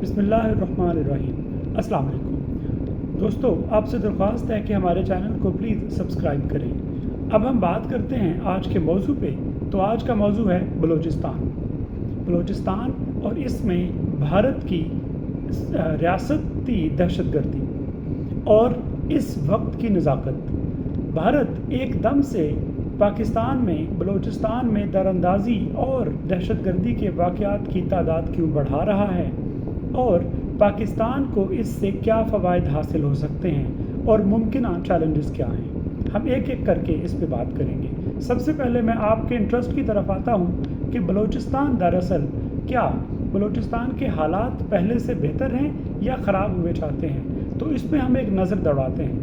बिस्मिल्लाहिर्रहमानिर्रहीम। अस्सलाम वालेकुम दोस्तों, आपसे दरख्वास्त है कि हमारे चैनल को प्लीज़ सब्सक्राइब करें। अब हम बात करते हैं आज के मौजू पे। तो आज का मौजू है बलूचिस्तान और इसमें भारत की रियासती दहशतगर्दी और इस वक्त की नज़ाकत। भारत एकदम से पाकिस्तान में बलूचिस्तान में दरअंदाज़ी और दहशतगर्दी के वाक़यात की तादाद क्यों बढ़ा रहा है और पाकिस्तान को इससे क्या फ़वाइद हासिल हो सकते हैं और मुमकिन चैलेंजेस क्या हैं, हम एक एक करके इस पे बात करेंगे। सबसे पहले मैं आपके इंटरेस्ट की तरफ आता हूँ कि बलूचिस्तान दरअसल क्या बलूचिस्तान के हालात पहले से बेहतर हैं या ख़राब हुए चाहते हैं। तो इस पर हम एक नज़र दौड़ाते हैं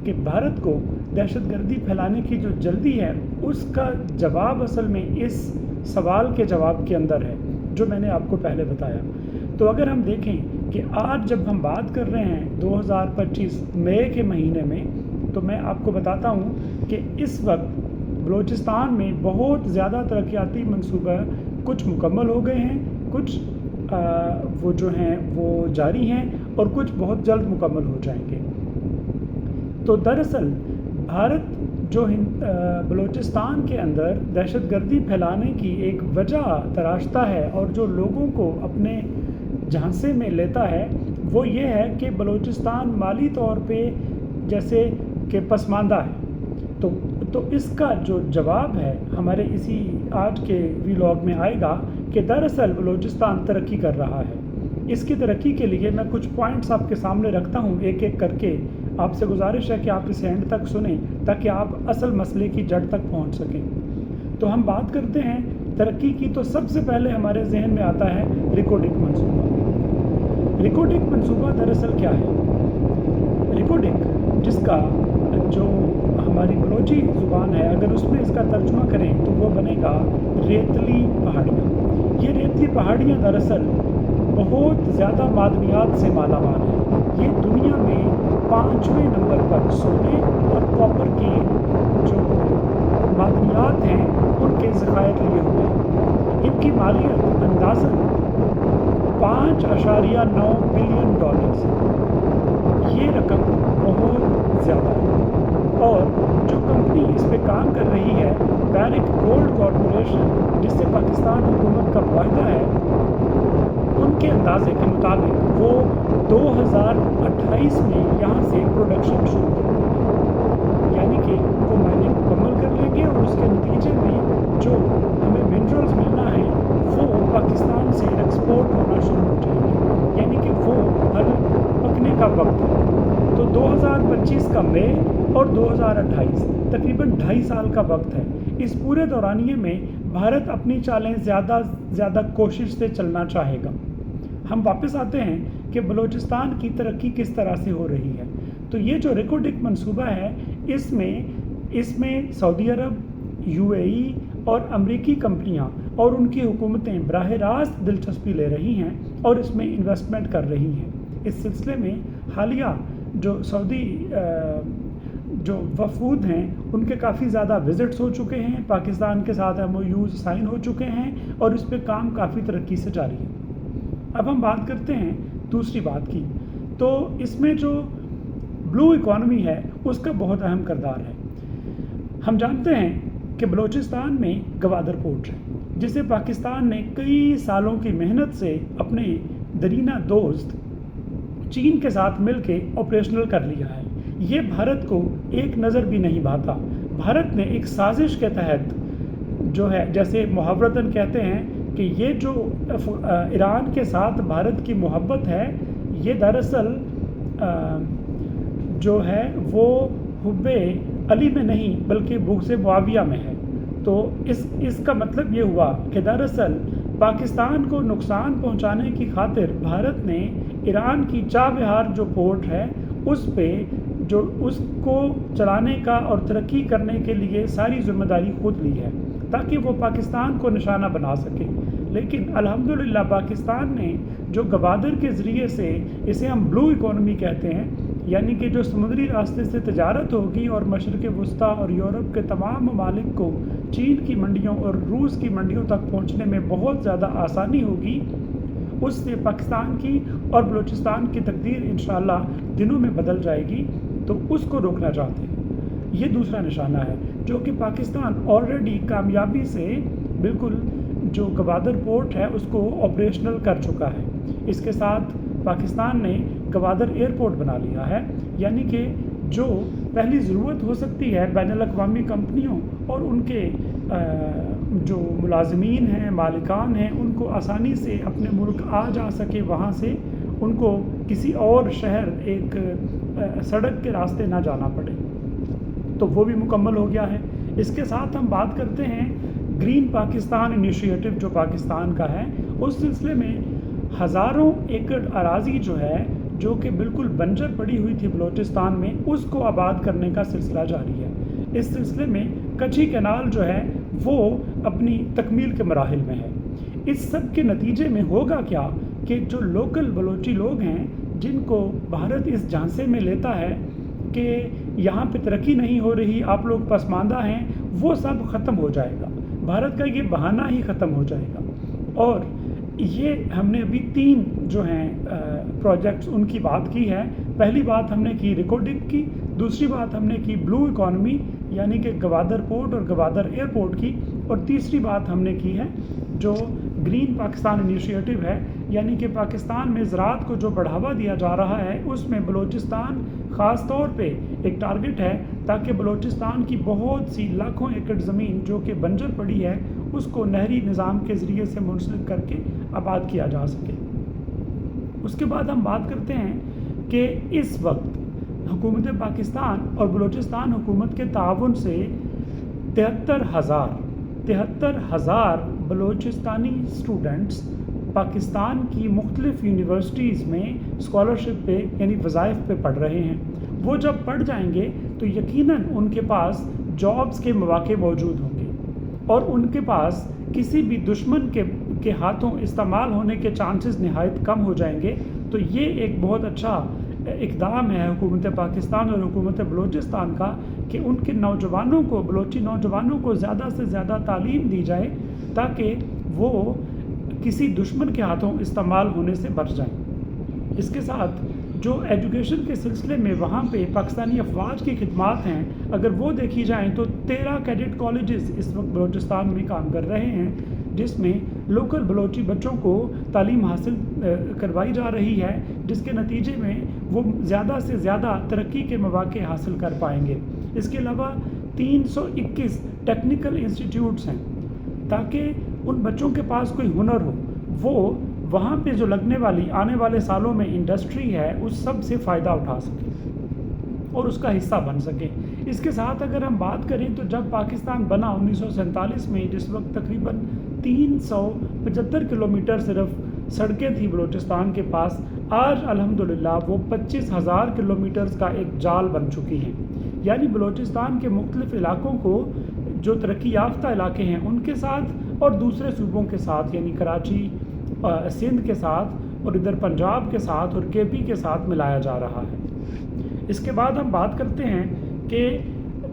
कि भारत को दहशतगर्दी फैलाने की जो जल्दी है उसका जवाब असल में इस सवाल के जवाब के अंदर है जो मैंने आपको पहले बताया। तो अगर हम देखें कि आज जब हम बात कर रहे हैं 2025 मई के महीने में, तो मैं आपको बताता हूँ कि इस वक्त बलूचिस्तान में बहुत ज़्यादा तरक्याती मंसूबा कुछ मुकम्मल हो गए हैं, कुछ वो जो हैं वो जारी हैं और कुछ बहुत जल्द मुकम्मल हो जाएंगे। तो दरअसल भारत जो बलूचिस्तान के अंदर दहशतगर्दी फैलाने की एक वजह तराशता है और जो लोगों को अपने झांसे में लेता है वो ये है कि बलूचिस्तान माली तौर पे जैसे कि पसमानदा है। तो इसका जो जवाब है हमारे इसी आज के व्लॉग में आएगा कि दरअसल बलूचिस्तान तरक्की कर रहा है। इसकी तरक्की के लिए मैं कुछ पॉइंट्स आपके सामने रखता हूँ एक एक करके। आपसे गुजारिश है कि आप इसे एंड तक सुनें ताकि आप असल मसले की जड़ तक पहुँच सकें। तो हम बात करते हैं तरक्की की। तो सबसे पहले हमारे जहन में आता है रिकोडिक मंसूबा। रिकोडिक मंसूबा दरअसल क्या है? रिकोडिक जिसका जो हमारी बलोची ज़ुबान है, अगर उसमें इसका तर्जुमा करें तो वो बनेगा रेतली पहाड़ियाँ। ये रेतली पहाड़ियाँ दरअसल बहुत ज़्यादा मादनियात से मालामाल हैं। ये दुनिया में 5वें नंबर पर सोने और कॉपर के जो मादनियात हैं उनके ज़खायर लिए हुए हैं। इनकी मालियत अंदाज़न 5.9 बिलियन डॉलर्स है। ये रकम बहुत ज़्यादा है। और जो कंपनी इस पे काम कर रही है, बैरिक गोल्ड कॉरपोरेशन, जिससे पाकिस्तान हुकूमत का वायदा है, उनके अंदाजे के मुताबिक वो 2028 में यहाँ से प्रोडक्शन शुरू कर देंगे। यानी कि वो माइनिंग मुकम्मल कर लेंगे और उसके नतीजे में जो हमें मिनरल्स मिलना है वो पाकिस्तान से एक्सपोर्ट होना शुरू हो जाएंगे। यानी कि वो फल पकने का वक्त है। तो 2025 का मई और 2028 तकरीबन 2.5 साल का वक्त है। इस पूरे दौरानिए में भारत अपनी चालें ज़्यादा कोशिश से चलना चाहेगा। हम वापस आते हैं कि बलूचिस्तान की तरक्की किस तरह से हो रही है। तो ये जो रिकोडिक मंसूबा है इसमें सऊदी अरब, यूएई और अमरीकी कंपनियां और उनकी हुकूमतें बराह रास्त दिलचस्पी ले रही हैं और इसमें इन्वेस्टमेंट कर रही हैं। इस सिलसिले में हालिया जो सऊदी जो वफूद हैं उनके काफ़ी ज़्यादा विज़िट्स हो चुके हैं, पाकिस्तान के साथ MOUs साइन हो चुके हैं और इस पे काम काफ़ी तरक्की से जारी है। अब हम बात करते हैं दूसरी बात की। तो इसमें जो ब्लू इकॉनमी है उसका बहुत अहम किरदार है। हम जानते हैं कि बलूचिस्तान में गवादर पोर्ट है जिसे पाकिस्तान ने कई सालों की मेहनत से अपने दरीना दोस्त चीन के साथ मिलके ऑपरेशनल कर लिया है। ये भारत को एक नज़र भी नहीं भाता। भारत ने एक साजिश के तहत जो है, जैसे मुहावरतन कहते हैं कि ये जो ईरान के साथ भारत की मोहब्बत है, ये दरअसल जो है वो हुब्बे अली में नहीं बल्कि बुग़्ज़े मुआविया में है। तो इसका मतलब ये हुआ कि दरअसल पाकिस्तान को नुकसान पहुंचाने की खातिर भारत ने ईरान की चाबहार जो पोर्ट है उस पे जो उसको चलाने का और तरक्की करने के लिए सारी जिम्मेदारी खुद ली है ताकि वो पाकिस्तान को निशाना बना सके। लेकिन अल्हम्दुलिल्लाह पाकिस्तान ने जो गवादर के ज़रिए से, इसे हम ब्लू इकॉनमी कहते हैं, यानी कि जो समुद्री रास्ते से तजारत होगी और मशरिक़ वस्ता और यूरोप के तमाम ममालिक को चीन की मंडियों और रूस की मंडियों तक पहुँचने में बहुत ज़्यादा आसानी होगी, اس سے پاکستان کی اور بلوچستان کی تقدیر انشاءاللہ دنوں میں بدل جائے گی، تو اس کو روکنا چاہتے ہیں۔ یہ دوسرا نشانہ ہے جو کہ پاکستان آلریڈی کامیابی سے بالکل جو گوادر پورٹ ہے اس کو آپریشنل کر چکا ہے۔ اس کے ساتھ پاکستان نے گوادر ایئرپورٹ بنا لیا ہے، یعنی کہ جو پہلی ضرورت ہو سکتی ہے بین الاقوامی کمپنیوں اور ان کے جو ملازمین ہیں، مالکان ہیں، ان کو آسانی سے اپنے ملک آ جا سکے، وہاں سے ان کو کسی اور شہر ایک سڑک کے راستے نہ جانا پڑے، تو وہ بھی مکمل ہو گیا ہے۔ اس کے ساتھ ہم بات کرتے ہیں گرین پاکستان انیشیٹو جو پاکستان کا ہے، اس سلسلے میں ہزاروں ایکڑ اراضی جو ہے جو کہ بالکل بنجر پڑی ہوئی تھی بلوچستان میں، اس کو آباد کرنے کا سلسلہ جاری ہے۔ اس سلسلے میں کچھی کینال جو ہے وہ اپنی تکمیل کے مراحل میں ہے۔ اس سب کے نتیجے میں ہوگا کیا کہ جو لوکل بلوچی لوگ ہیں جن کو بھارت اس جھانسے میں لیتا ہے کہ یہاں پہ ترقی نہیں ہو رہی، آپ لوگ پسماندہ ہیں، وہ سب ختم ہو جائے گا، بھارت کا یہ بہانہ ہی ختم ہو جائے گا۔ اور یہ ہم نے ابھی 3 جو ہیں پروجیکٹس ان کی بات کی ہے۔ پہلی بات ہم نے کی ریکارڈنگ کی، دوسری بات ہم نے کی بلو اکانومی یعنی کہ گوادر پورٹ اور گوادر ایئرپورٹ کی، اور تیسری بات ہم نے کی ہے جو گرین پاکستان انیشیٹو ہے، یعنی کہ پاکستان میں زراعت کو جو بڑھاوا دیا جا رہا ہے اس میں بلوچستان خاص طور پہ ایک ٹارگٹ ہے تاکہ بلوچستان کی بہت سی لاکھوں ایکڑ زمین جو کہ بنجر پڑی ہے اس کو نہری نظام کے ذریعے سے منسلک کر کے آباد کیا جا سکے۔ اس کے بعد ہم بات کرتے ہیں کہ اس وقت حکومت پاکستان اور بلوچستان حکومت کے تعاون سے 73,000 بلوچستانی اسٹوڈنٹس پاکستان کی مختلف یونیورسٹیز میں اسکالرشپ پہ یعنی وظائف پہ پڑھ رہے ہیں۔ وہ جب پڑھ جائیں گے تو یقیناً ان کے پاس جابز کے مواقع موجود ہوں گے اور ان کے پاس کسی بھی دشمن کے ہاتھوں استعمال ہونے کے چانسز نہایت کم ہو جائیں گے۔ تو یہ ایک بہت اچھا اقدام ہے حکومت پاکستان اور حکومت بلوچستان کا کہ ان کے نوجوانوں کو، بلوچی نوجوانوں کو زیادہ سے زیادہ تعلیم دی جائے تاکہ وہ کسی دشمن کے ہاتھوں استعمال ہونے سے بچ جائیں۔ اس کے ساتھ جو ایجوکیشن کے سلسلے میں وہاں پہ پاکستانی افواج کی خدمات ہیں، اگر وہ دیکھی جائیں تو 13 کیڈٹ کالجز اس وقت بلوچستان میں کام کر رہے ہیں، جس میں لوکل بلوچی بچوں کو تعلیم حاصل کروائی جا رہی ہے، جس کے نتیجے میں وہ زیادہ سے زیادہ ترقی کے مواقع حاصل کر پائیں گے۔ اس کے علاوہ 321 ٹیکنیکل انسٹیٹیوٹس ہیں تاکہ ان بچوں کے پاس کوئی ہنر ہو، وہ وہاں پہ جو لگنے والی آنے والے سالوں میں انڈسٹری ہے اس سب سے فائدہ اٹھا سکے اور اس کا حصہ بن سکے۔ اس کے ساتھ اگر ہم بات کریں تو جب پاکستان بنا 1947 میں، جس وقت تقریباً 375 کلومیٹر صرف سڑکیں تھیں بلوچستان کے پاس، آج الحمدللہ وہ 25,000 کلومیٹرز کا ایک جال بن چکی ہیں۔ یعنی بلوچستان کے مختلف علاقوں کو، جو ترقی یافتہ علاقے ہیں ان کے ساتھ اور دوسرے صوبوں کے ساتھ یعنی کراچی، سندھ کے ساتھ اور ادھر پنجاب کے ساتھ اور کے پی کے ساتھ ملایا جا رہا ہے۔ اس کے بعد ہم بات کرتے ہیں کہ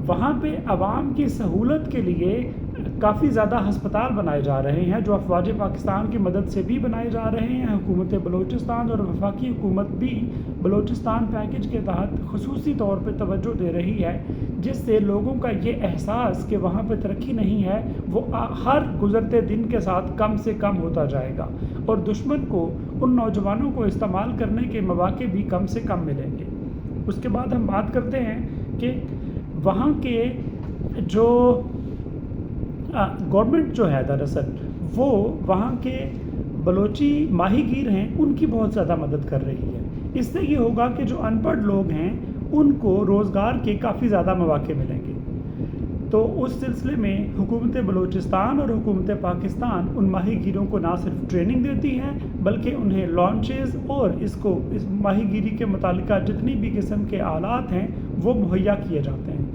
وہاں پہ عوام کی سہولت کے لیے کافی زیادہ ہسپتال بنائے جا رہے ہیں، جو افواج پاکستان کی مدد سے بھی بنائے جا رہے ہیں۔ حکومت بلوچستان اور وفاقی حکومت بھی بلوچستان پیکج کے تحت خصوصی طور پہ توجہ دے رہی ہے، جس سے لوگوں کا یہ احساس کہ وہاں پہ ترقی نہیں ہے وہ ہر گزرتے دن کے ساتھ کم سے کم ہوتا جائے گا، اور دشمن کو ان نوجوانوں کو استعمال کرنے کے مواقع بھی کم سے کم ملیں گے۔ اس کے بعد ہم بات کرتے ہیں کہ وہاں کے جو گورنمنٹ جو ہے دراصل وہ وہاں کے بلوچی ماہی گیر ہیں ان کی بہت زیادہ مدد کر رہی ہے۔ اس سے یہ ہوگا کہ جو ان پڑھ لوگ ہیں ان کو روزگار کے کافی زیادہ مواقع ملیں گے۔ تو اس سلسلے میں حکومت بلوچستان اور حکومت پاکستان ان ماہی گیروں کو نہ صرف ٹریننگ دیتی ہے بلکہ انہیں لانچز اور اس ماہی گیری کے متعلقہ جتنی بھی قسم کے آلات ہیں وہ مہیا کیے جاتے ہیں۔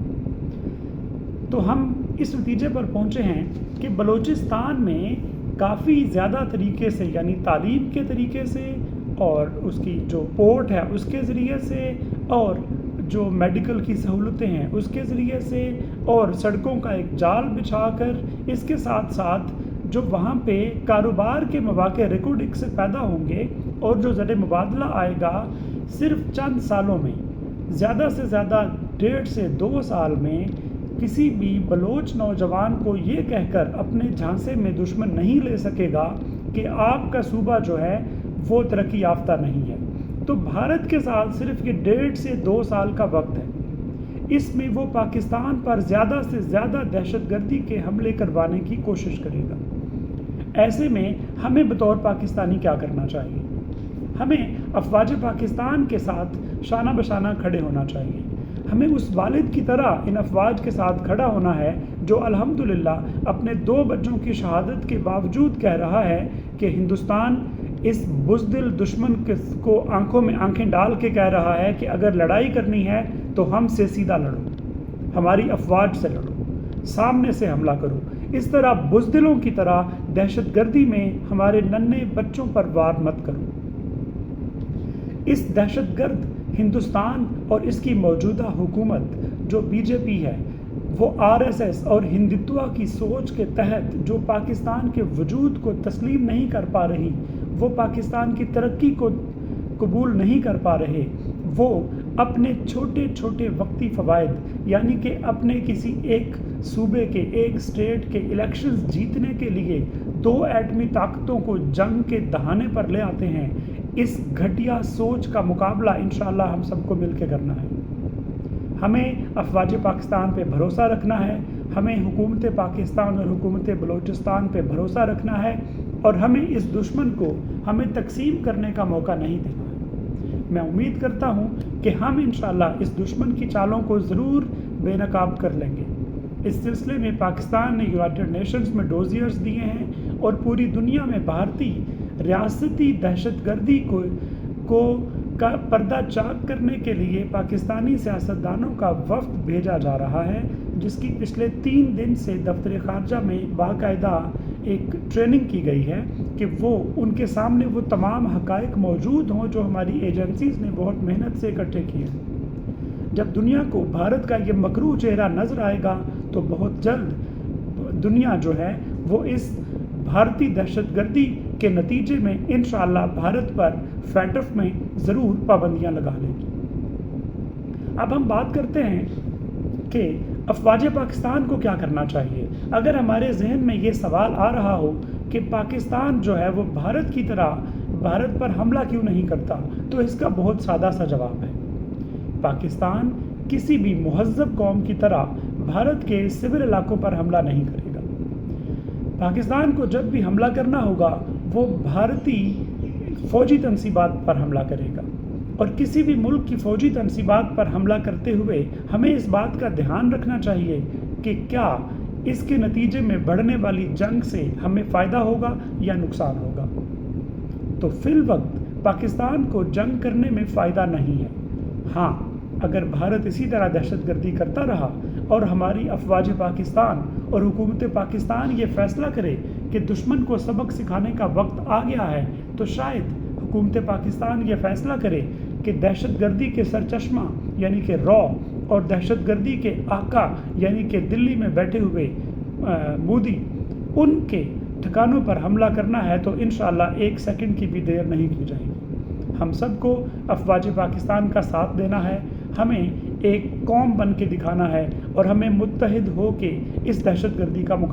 تو ہم اس نتیجے پر پہنچے ہیں کہ بلوچستان میں کافی زیادہ طریقے سے یعنی تعلیم کے طریقے سے اور اس کی جو پورٹ ہے اس کے ذریعے سے اور جو میڈیکل کی سہولتیں ہیں اس کے ذریعے سے اور سڑکوں کا ایک جال بچھا کر، اس کے ساتھ ساتھ जो वहाँ पे कारोबार के मौके रिकॉर्ड से पैदा होंगे और जो ज़र मुबादला आएगा सिर्फ चंद सालों में, ज़्यादा से ज़्यादा 1.5 से 2 साल में किसी भी बलोच नौजवान को ये कहकर अपने झांसे में दुश्मन नहीं ले सकेगा कि आपका सूबा जो है वो तरक्की याफ्ता नहीं है। तो भारत के साथ सिर्फ ये 1.5 से 2 साल का वक्त है, इसमें वो पाकिस्तान पर ज़्यादा से ज़्यादा दहशतगर्दी के हमले करवाने की कोशिश करेगा। ऐसे में हमें बतौर पाकिस्तानी क्या करना चाहिए? हमें अफवाज पाकिस्तान के साथ शाना बशाना खड़े होना चाहिए। हमें उस वालिद की तरह इन अफवाज के साथ खड़ा होना है जो अल्हम्दुलिल्लाह अपने 2 बच्चों की शहादत के बावजूद कह रहा है कि हिंदुस्तान इस बुज़दिल दुश्मन को आंखों में आंखें डाल के कह रहा है कि अगर लड़ाई करनी है तो हमसे सीधा लड़ो, हमारी अफवाज से लड़ो, सामने से हमला करो। इस तरह बुज़दिलों की तरह दहशतगर्दी में हमारे नन्हे बच्चों पर वार मत करो। इस दहशतगर्द हिंदुस्तान और इसकी मौजूदा हुकूमत जो बीजेपी है, वो आरएसएस और हिंदुत्व की सोच के तहत जो पाकिस्तान के वजूद को तस्लीम नहीं कर पा रही, वो पाकिस्तान की तरक्की को कबूल नहीं कर पा रहे, वो अपने छोटे छोटे वक्ती फ़वाइद यानी कि अपने किसी एक सूबे के, एक स्टेट के इलेक्शंस जीतने के लिए 2 एटमी ताकतों को जंग के दहाने पर ले आते हैं। इस घटिया सोच का मुकाबला इंशाअल्लाह हम सबको मिलकर करना है। हमें अफवाज पाकिस्तान पे भरोसा रखना है, हमें हुकूमत पाकिस्तान और हुकूमत बलूचिस्तान पे भरोसा रखना है और हमें इस दुश्मन को हमें तकसीम करने का मौका नहीं देना है। मैं उम्मीद करता हूँ कि हम इंशाअल्लाह इस दुश्मन की चालों को ज़रूर बेनकाब कर लेंगे। इस सिलसिले में पाकिस्तान ने यूनाइटेड नेशंस में डोजियर्स दिए हैं और पूरी दुनिया में भारतीय रियासती दहशतगर्दी को का पर्दा चाक करने के लिए पाकिस्तानी सियासतदानों का वफ्द भेजा जा रहा है, जिसकी पिछले 3 दिन से दफ्तर ख़ारजा में बाकायदा एक ट्रेनिंग की गई है कि वो उनके सामने वो तमाम हक़ाइक़ मौजूद हों जो हमारी एजेंसीज़ ने बहुत मेहनत से इकट्ठे किए हैं। जब दुनिया को भारत का ये मकरू चेहरा नज़र आएगा तो बहुत जल्द दुनिया जो है वो इस भारतीय दहशतगर्दी के नतीजे में इंशाअल्लाह भारत पर फैटफ में ज़रूर पाबंदियां लगा लेगी। अब हम बात करते हैं कि अफवाज पाकिस्तान को क्या करना चाहिए। अगर हमारे जहन में ये सवाल आ रहा हो कि पाकिस्तान जो है वो भारत की तरह भारत पर हमला क्यों नहीं करता, तो इसका बहुत सादा सा जवाब है। पाकिस्तान किसी भी मुहज़्ज़ब कौम की तरह भारत के सिविल इलाकों पर हमला नहीं करेगा। पाकिस्तान को जब भी हमला करना होगा वो भारतीय फ़ौजी तनसीबात पर हमला करेगा और किसी भी मुल्क की फ़ौजी तनसीबात पर हमला करते हुए हमें इस बात का ध्यान रखना चाहिए कि क्या इसके नतीजे में बढ़ने वाली जंग से हमें फ़ायदा होगा या नुकसान होगा। तो फिल वक्त पाकिस्तान को जंग करने में फ़ायदा नहीं है। हाँ, अगर भारत इसी तरह दहशतगर्दी करता रहा और हमारी अफवाज पाकिस्तान और हुकूमत पाकिस्तान ये फ़ैसला करे कि दुश्मन को सबक सिखाने का वक्त आ गया है, तो शायद हुकूमत पाकिस्तान ये फ़ैसला करे कि दहशतगर्दी के सरचश्मा यानी कि रॉ और दहशतगर्दी के आका यानी कि दिल्ली में बैठे हुए मोदी, उनके ठिकानों पर हमला करना है तो इंशाअल्लाह 1 सेकंड की भी देर नहीं की जाएगी। हम सबको अफवाज पाकिस्तान का साथ देना है, हमें एक कौम बन के दिखाना है और हमें मुत्तहिद हो के इस दहशतगर्दी का मुकाबला